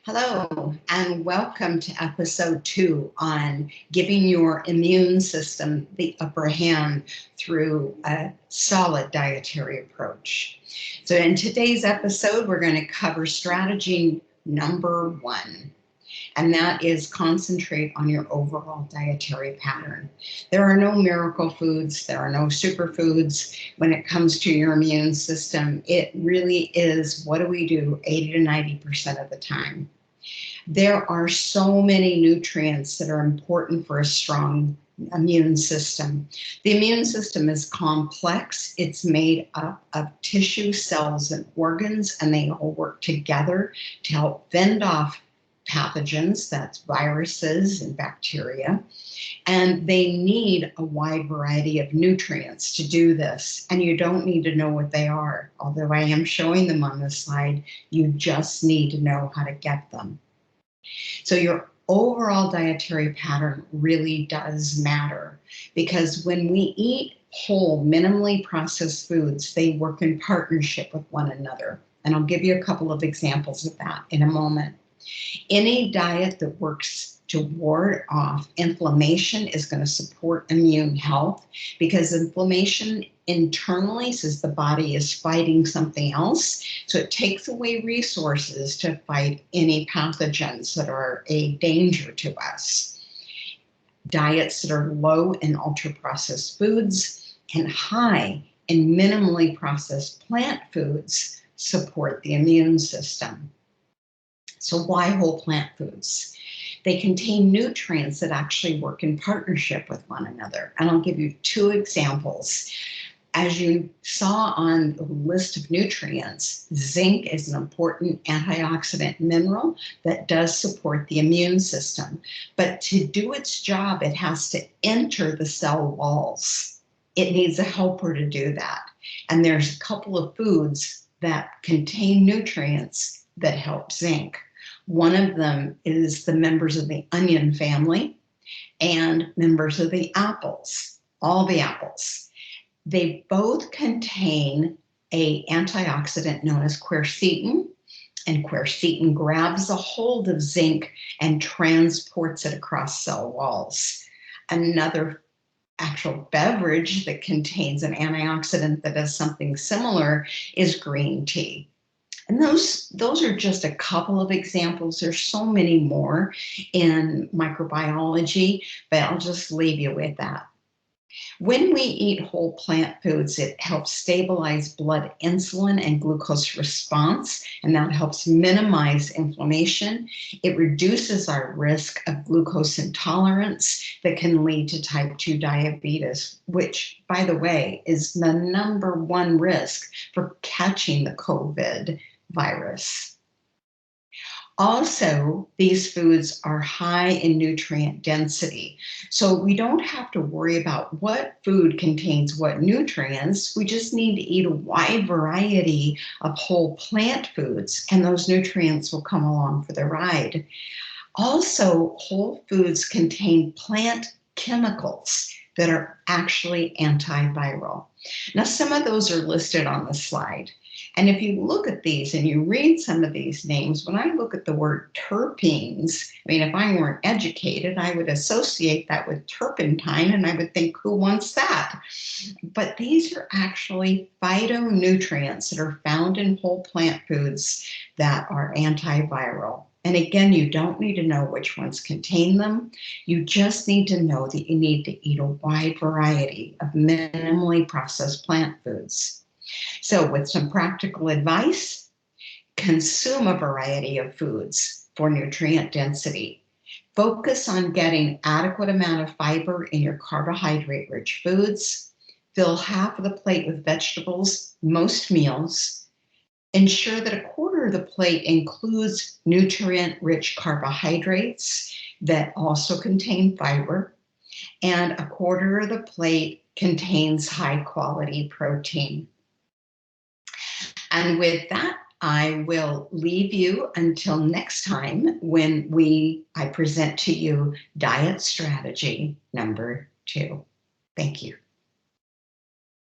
Hello, and welcome to episode 2 on giving your immune system the upper hand through a solid dietary approach. So in today's episode, we're going to cover strategy number 1, and that is concentrate on your overall dietary pattern. There are no miracle foods, there are no superfoods when it comes to your immune system. It really is, what do we do 80 to 90% of the time? There are so many nutrients that are important for a strong immune system. The immune system is complex. It's made up of tissue, cells, and organs, and they all work together to help fend off pathogens, that's viruses and bacteria. And they need a wide variety of nutrients to do this. And you don't need to know what they are. Although I am showing them on this slide, you just need to know how to get them. So your overall dietary pattern really does matter, because when we eat whole, minimally processed foods, they work in partnership with one another. And I'll give you a couple of examples of that in a moment. Any diet that works to ward off inflammation is going to support immune health, because inflammation internally says the body is fighting something else. So it takes away resources to fight any pathogens that are a danger to us. Diets that are low in ultra-processed foods and high in minimally processed plant foods support the immune system. So why whole plant foods? They contain nutrients that actually work in partnership with one another. And I'll give you 2 examples. As you saw on the list of nutrients, zinc is an important antioxidant mineral that does support the immune system. But to do its job, it has to enter the cell walls. It needs a helper to do that. And there's a couple of foods that contain nutrients that help zinc. One of them is the members of the onion family and members of the apples, all the apples. They both contain an antioxidant known as quercetin, and quercetin grabs a hold of zinc and transports it across cell walls. Another actual beverage that contains an antioxidant that does something similar is green tea. And those are just a couple of examples. There's so many more in microbiology, but I'll just leave you with that. When we eat whole plant foods, it helps stabilize blood insulin and glucose response, and that helps minimize inflammation. It reduces our risk of glucose intolerance that can lead to type 2 diabetes, which, by the way, is the #1 risk for catching the COVID virus. Also, these foods are high in nutrient density. So we don't have to worry about what food contains what nutrients. We just need to eat a wide variety of whole plant foods, and those nutrients will come along for the ride. Also, whole foods contain plant chemicals that are actually antiviral. Now, some of those are listed on the slide. And if you look at these and you read some of these names, when I look at the word terpenes, I mean, if I weren't educated, I would associate that with turpentine, and I would think, who wants that? But these are actually phytonutrients that are found in whole plant foods that are antiviral. And again, you don't need to know which ones contain them. You just need to know that you need to eat a wide variety of minimally processed plant foods. So with some practical advice, consume a variety of foods for nutrient density. Focus on getting adequate amount of fiber in your carbohydrate-rich foods. Fill half of the plate with vegetables most meals. Ensure that 1/4 of the plate includes nutrient-rich carbohydrates that also contain fiber, and 1/4 of the plate contains high-quality protein. And with that, I will leave you until next time when I present to you diet strategy number 2. Thank you.